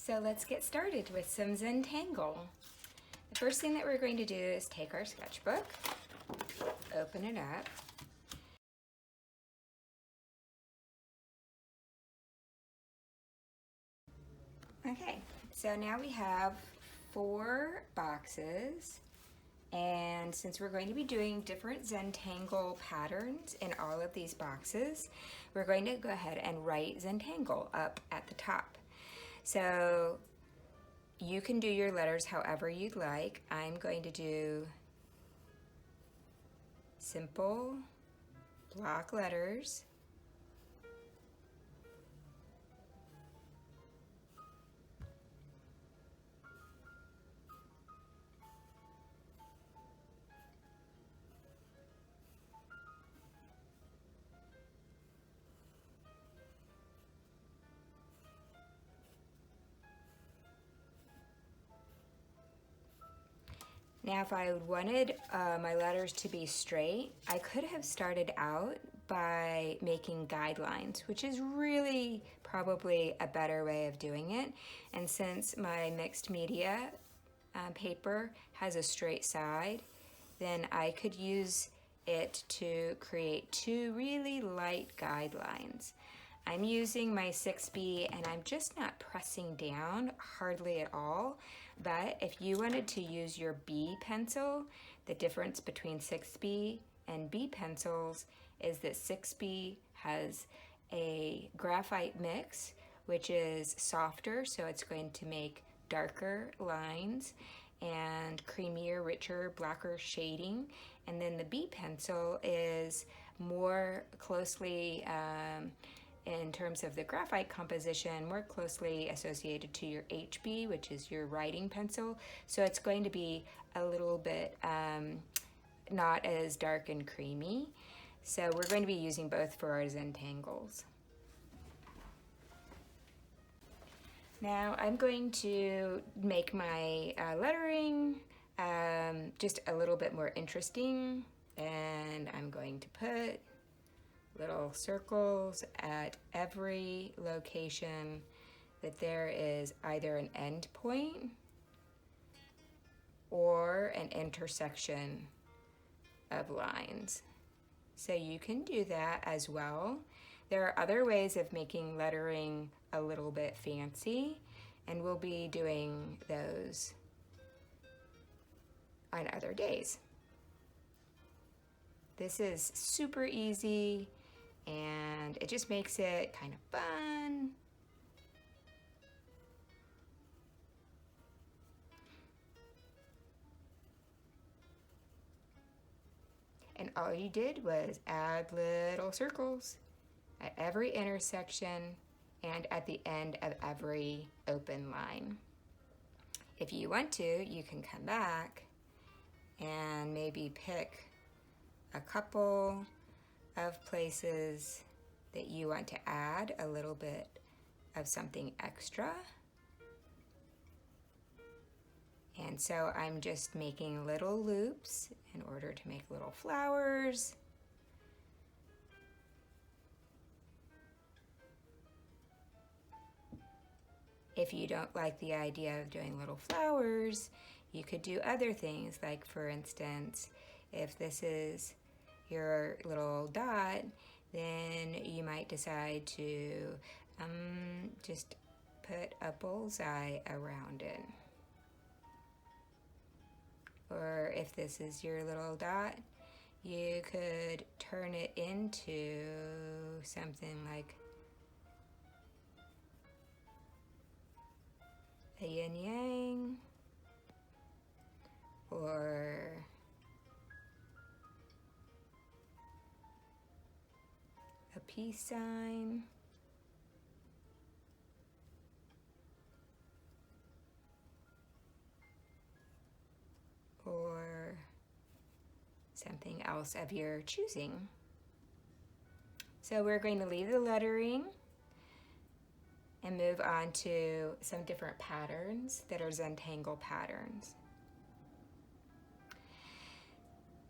So let's get started with some Zentangle. The first thing that we're going to do is take our sketchbook, open it up. Okay, so now we have 4 boxes, and since we're going to be doing different Zentangle patterns in all of these boxes, we're going to go ahead and write Zentangle up at the top. So you can do your letters however you'd like. I'm going to do simple block letters. Now if I wanted my letters to be straight, I could have started out by making guidelines, which is really probably a better way of doing it. And since my mixed media paper has a straight side, then I could use it to create 2 really light guidelines. I'm using my 6B and I'm just not pressing down hardly at all, but if you wanted to use your B pencil, the difference between 6B and B pencils is that 6B has a graphite mix, which is softer, so it's going to make darker lines and creamier, richer, blacker shading. And then the B pencil is more closely in terms of the graphite composition, more closely associated to your HB, which is your writing pencil. So it's going to be a little bit not as dark and creamy. So we're going to be using both for our Zentangles. Now I'm going to make my lettering just a little bit more interesting, and I'm going to put little circles at every location that there is either an end point or an intersection of lines. So you can do that as well. There are other ways of making lettering a little bit fancy, and we'll be doing those on other days. This is super easy, and it just makes it kind of fun. And all you did was add little circles at every intersection and at the end of every open line. If you want to, you can come back and maybe pick a couple of places that you want to add a little bit of something extra. And so I'm just making little loops in order to make little flowers. If you don't like the idea of doing little flowers, you could do other things, like for instance, if this is your little dot, then you might decide to just put a bullseye around it. Or if this is your little dot, you could turn it into something like a yin yang, or a peace sign, or something else of your choosing. So we're going to leave the lettering and move on to some different patterns that are Zentangle patterns.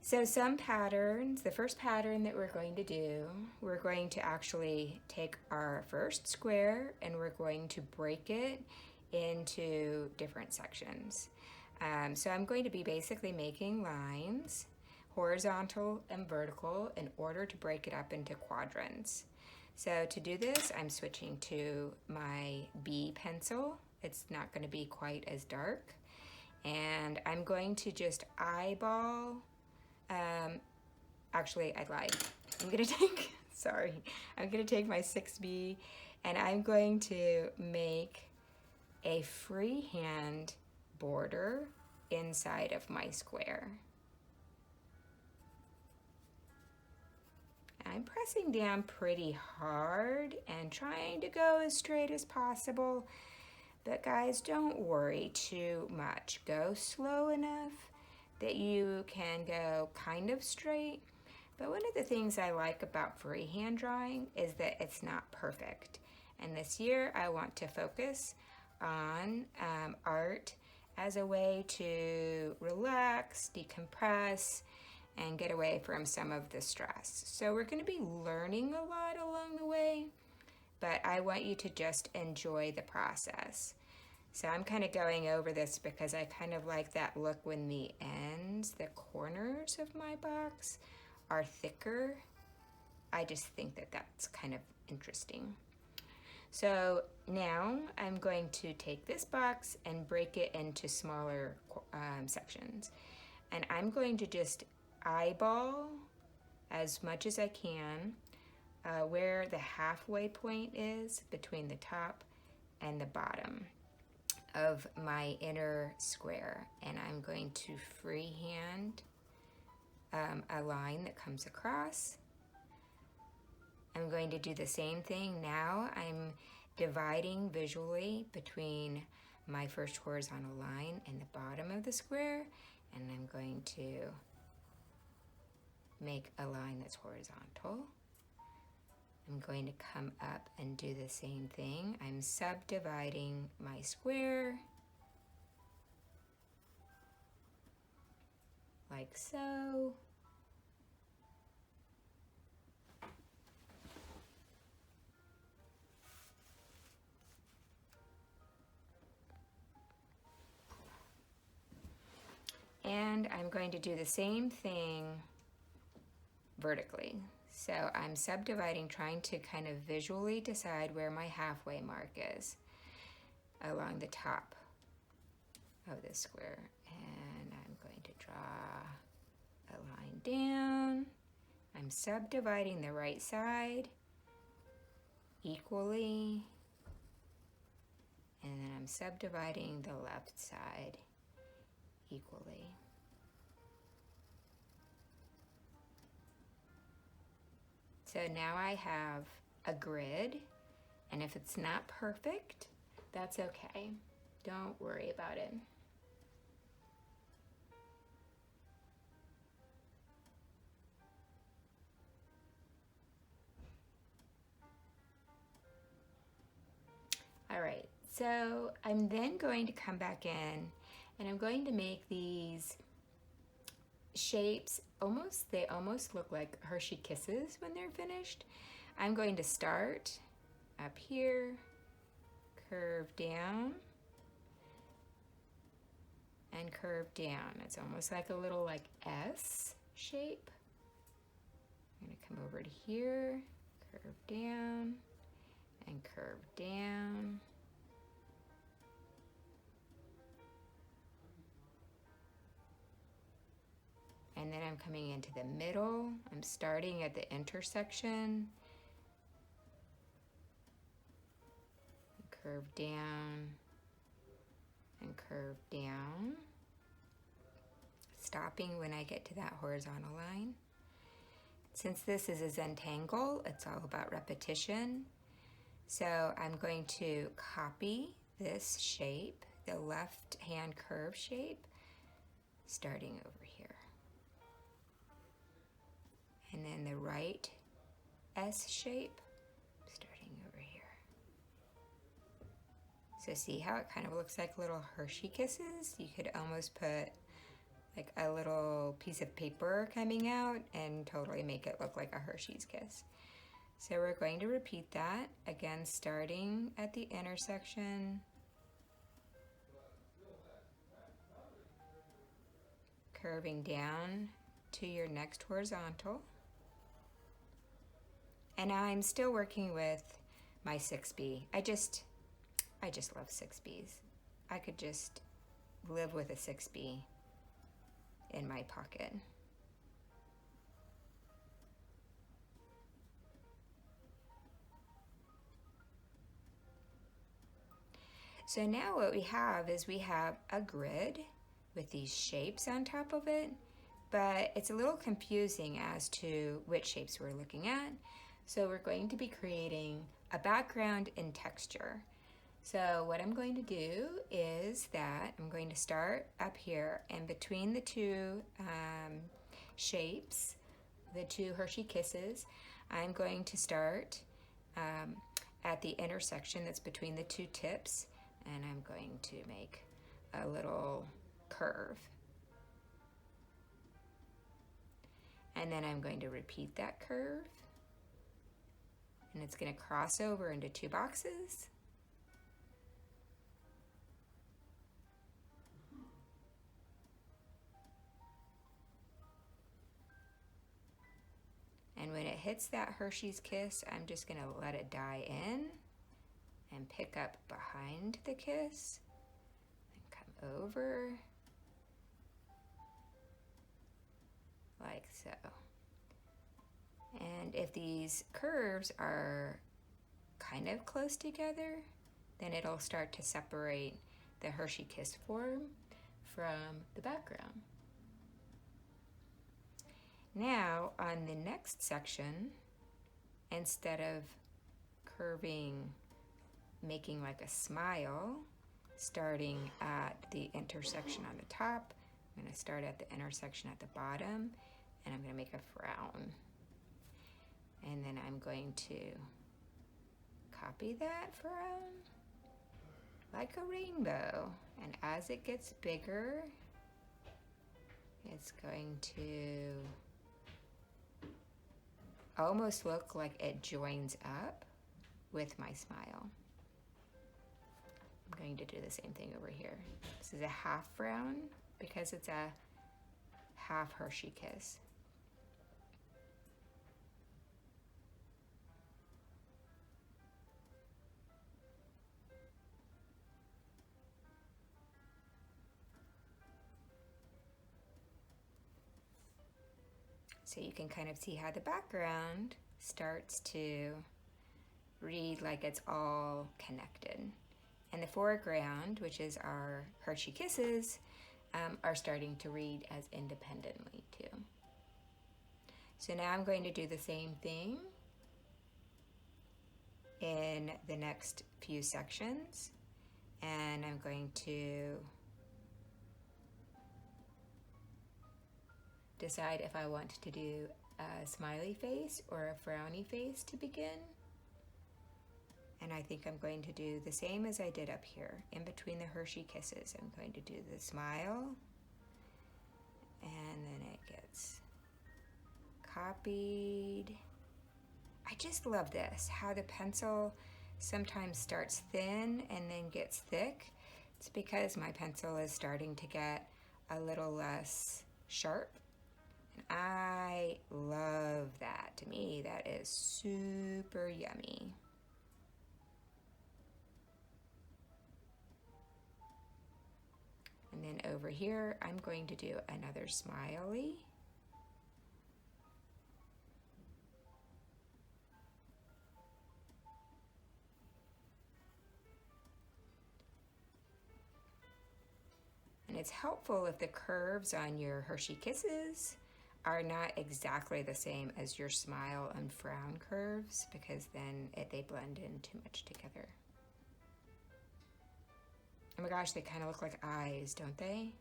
So some patterns, the first pattern that we're going to do, we're going to actually take our first square and we're going to break it into different sections. So I'm going to be basically making lines, horizontal and vertical, in order to break it up into quadrants. So to do this, I'm switching to my B pencil. It's not going to be quite as dark. And I'm going to just eyeball, actually I lied. I'm going to take, sorry, I'm going to take my 6B and I'm going to make a freehand border inside of my square. I'm pressing down pretty hard and trying to go as straight as possible, but guys, don't worry too much. Go slow enough that you can go kind of straight. But one of the things I like about freehand drawing is that it's not perfect. And this year I want to focus on art as a way to relax, decompress, and get away from some of the stress. So we're going to be learning a lot along the way, but I want you to just enjoy the process. So I'm kind of going over this because I kind of like that look when the ends, the corners of my box are thicker. I just think that that's kind of interesting. So now I'm going to take this box and break it into smaller sections. And I'm going to just eyeball as much as I can where the halfway point is between the top and the bottom of my inner square. And I'm going to freehand a line that comes across. I'm going to do the same thing now. I'm dividing visually between my first horizontal line and the bottom of the square, and I'm going to make a line that's horizontal. I'm going to come up and do the same thing. I'm subdividing my square like so. And I'm going to do the same thing vertically. So I'm subdividing, trying to kind of visually decide where my halfway mark is along the top of this square. And I'm going to draw a line down. I'm subdividing the right side equally. And then I'm subdividing the left side equally. So now I have a grid, and if it's not perfect, that's okay. Don't worry about it. All right, so I'm then going to come back in and I'm going to make these shapes. They almost look like Hershey Kisses when they're finished. I'm going to start up here, curve down, and curve down. It's almost like a little like S shape. I'm going to come over to here, curve down, and curve down. And then I'm coming into the middle. I'm starting at the intersection. Curve down and curve down. Stopping when I get to that horizontal line. Since this is a Zentangle, it's all about repetition. So I'm going to copy this shape, the left hand curve shape, starting over here. And then the right S shape, starting over here. So see how it kind of looks like little Hershey Kisses? You could almost put like a little piece of paper coming out and totally make it look like a Hershey's Kiss. So we're going to repeat that, again starting at the intersection, curving down to your next horizontal. And I'm still working with my 6B. I just love 6Bs. I could just live with a 6B in my pocket. So now what we have is we have a grid with these shapes on top of it, but it's a little confusing as to which shapes we're looking at. So we're going to be creating a background in texture. So what I'm going to do is that I'm going to start up here, and between the two shapes, the two Hershey Kisses, I'm going to start at the intersection that's between the two tips, and I'm going to make a little curve. And then I'm going to repeat that curve, and it's going to cross over into two boxes. And when it hits that Hershey's Kiss, I'm just going to let it die in and pick up behind the kiss and come over like so. And if these curves are kind of close together, then it'll start to separate the Hershey Kiss form from the background. Now on the next section, instead of curving, making like a smile, starting at the intersection on the top, I'm going to start at the intersection at the bottom, and I'm going to make a frown. And then I'm going to copy that frown like a rainbow. And as it gets bigger, it's going to almost look like it joins up with my smile. I'm going to do the same thing over here. This is a half frown because it's a half Hershey Kiss. So you can kind of see how the background starts to read like it's all connected. And the foreground, which is our Hershey Kisses, are starting to read as independently too. So now I'm going to do the same thing in the next few sections, and I'm going to decide if I want to do a smiley face or a frowny face to begin. And I think I'm going to do the same as I did up here. In between the Hershey Kisses, I'm going to do the smile, and then it gets copied. I just love this, how the pencil sometimes starts thin and then gets thick. It's because my pencil is starting to get a little less sharp. And I love that. To me, that is super yummy. And then over here, I'm going to do another smiley. And it's helpful if the curves on your Hershey Kisses are not exactly the same as your smile and frown curves, because then they blend in too much together. Oh my gosh, they kind of look like eyes, don't they?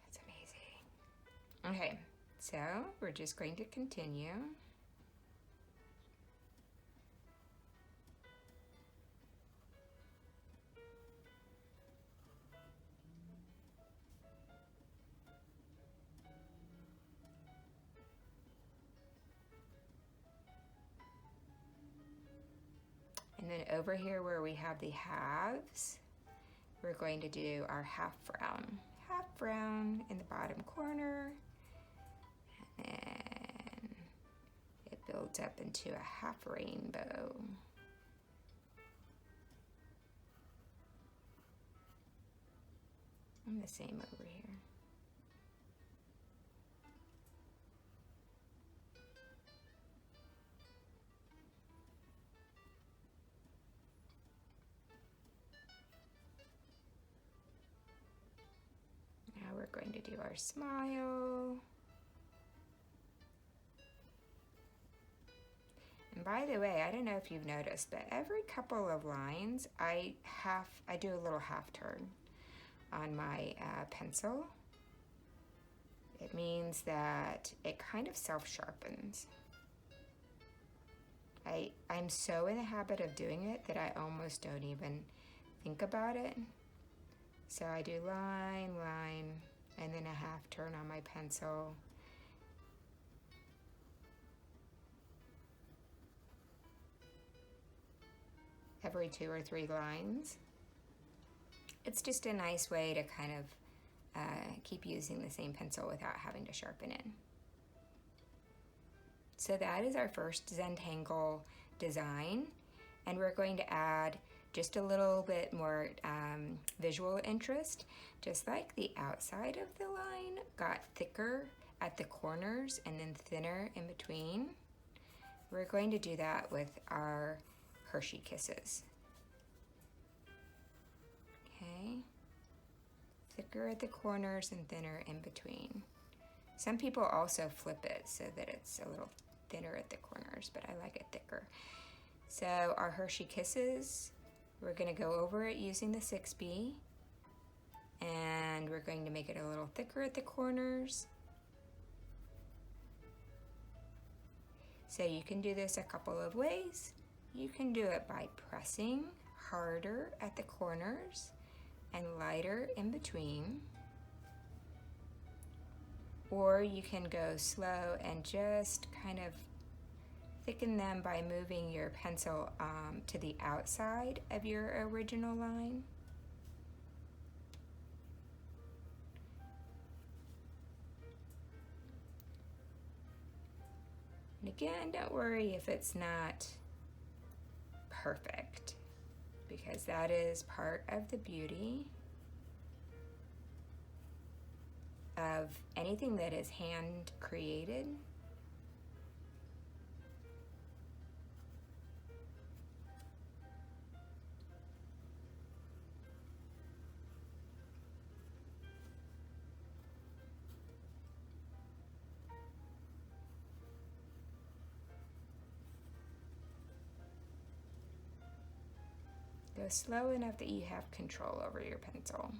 That's amazing. Okay, so we're just going to continue. And then over here where we have the halves, we're going to do our half frown. half brown in the bottom corner, and then it builds up into a half rainbow. And the same over here. Now we're going to do our smile. And by the way, I don't know if you've noticed, but every couple of lines, I do a little half turn on my pencil. It means that it kind of self-sharpens. I'm so in the habit of doing it that I almost don't even think about it. So I do line, line, and then a half turn on my pencil. Every 2 or 3 lines. It's just a nice way to kind of keep using the same pencil without having to sharpen it. So that is our first Zentangle design, and we're going to add just a little bit more visual interest. Just like the outside of the line got thicker at the corners and then thinner in between, we're going to do that with our Hershey Kisses. Okay, thicker at the corners and thinner in between. Some people also flip it so that it's a little thinner at the corners, but I like it thicker. So our Hershey Kisses, we're going to go over it using the 6B, and we're going to make it a little thicker at the corners. So you can do this a couple of ways. You can do it by pressing harder at the corners and lighter in between. Or you can go slow and just kind of thicken them by moving your pencil to the outside of your original line. And again, don't worry if it's not perfect, because that is part of the beauty of anything that is hand created. Go slow enough that you have control over your pencil.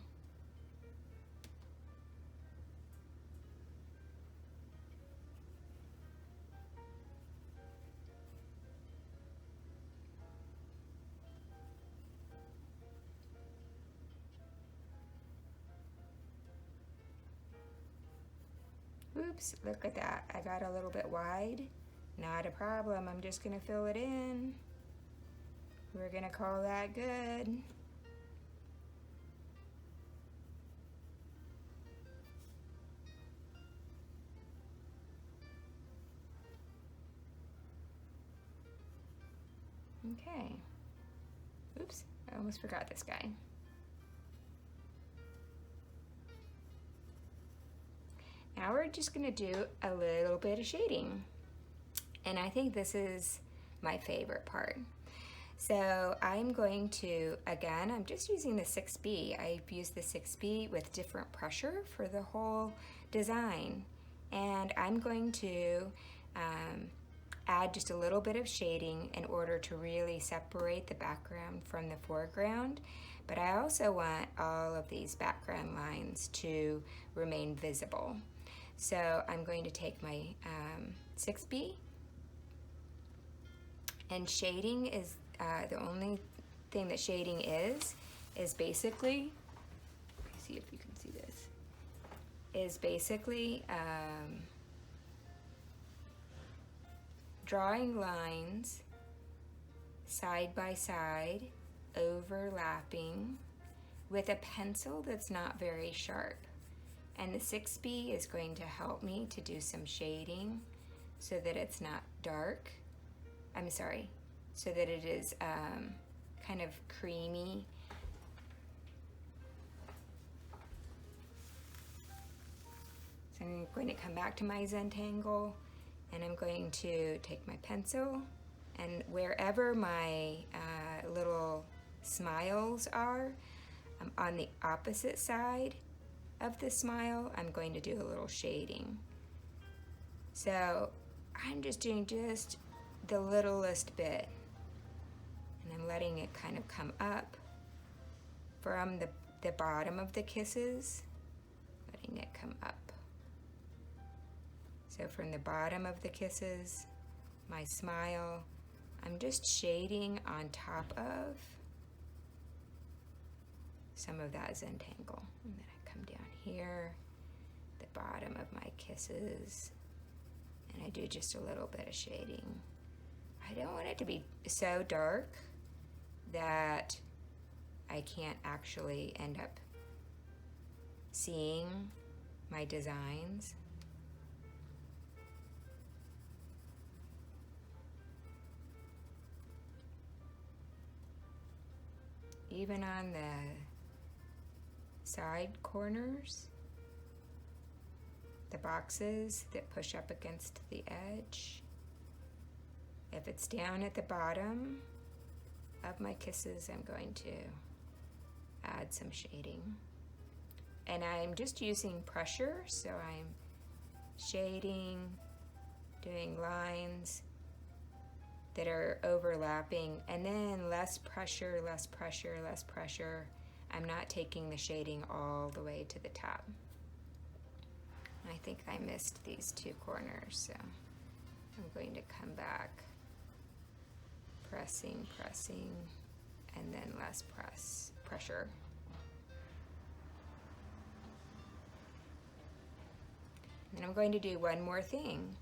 Oops, look at that. I got a little bit wide. Not a problem. I'm just going to fill it in. We're going to call that good. Okay. Oops, I almost forgot this guy. Now we're just going to do a little bit of shading. And I think this is my favorite part. So I'm going to, again, I'm just using the 6B. I've used the 6B with different pressure for the whole design. And I'm going to add just a little bit of shading in order to really separate the background from the foreground. But I also want all of these background lines to remain visible. So I'm going to take my 6B, and shading is the only thing that shading is basically, let me see if you can see this, is basically drawing lines side by side, overlapping, with a pencil that's not very sharp. And the 6B is going to help me to do some shading so that it's not dark. I'm sorry, so that it is kind of creamy. So I'm going to come back to my Zentangle, and I'm going to take my pencil, and wherever my little smiles are, on the opposite side of the smile, I'm going to do a little shading. So I'm just doing just the littlest bit, and I'm letting it kind of come up from the bottom of the kisses, letting it come up. So from the bottom of the kisses, my smile, I'm just shading on top of some of that Zentangle. And then I come down here, the bottom of my kisses, and I do just a little bit of shading. I don't want it to be so dark that I can't actually end up seeing my designs. Even on the side corners, the boxes that push up against the edge. If it's down at the bottom of my kisses, I'm going to add some shading. And I'm just using pressure, so I'm shading, doing lines that are overlapping, and then less pressure, less pressure, less pressure. I'm not taking the shading all the way to the top. I think I missed these two corners, so I'm going to come back, pressing, pressing, and then less pressure. And I'm going to do one more thing.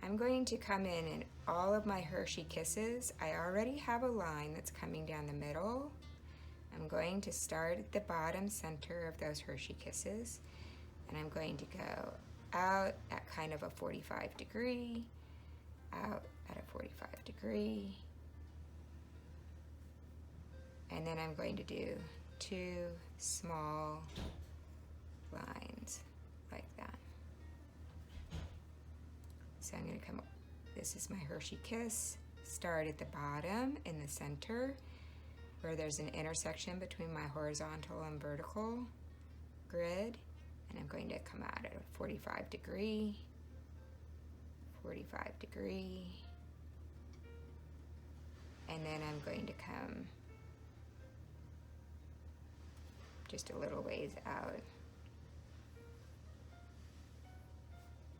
I'm going to come in and all of my Hershey kisses, I already have a line that's coming down the middle. I'm going to start at the bottom center of those Hershey kisses, and I'm going to go out at kind of a 45 degree, out at a 45 degree, and then I'm going to do two small lines like that. So I'm going to come up, this is my Hershey kiss, start at the bottom in the center where there's an intersection between my horizontal and vertical grid, and I'm going to come out at a 45 degree, 45 degree, and then I'm going to come just a little ways out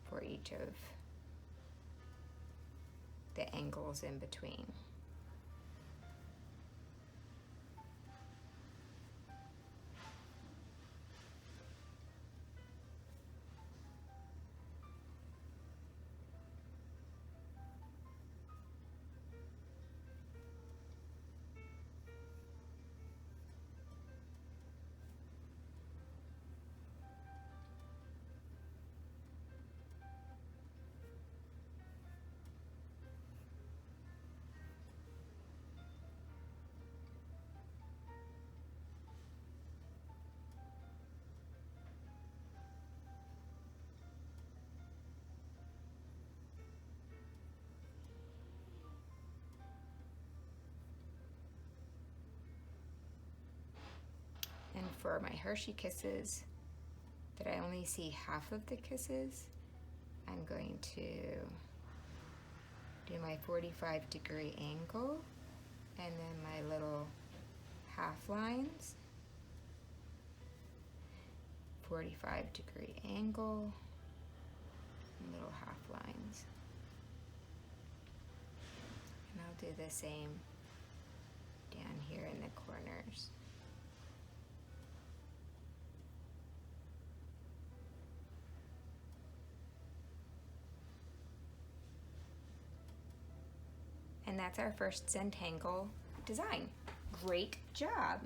for each of the angles in between. And for my Hershey kisses, that I only see half of the kisses, I'm going to do my 45 degree angle and then my little half lines. 45 degree angle and little half lines. And I'll do the same down here in the corners. And that's our first Zentangle design. Great job!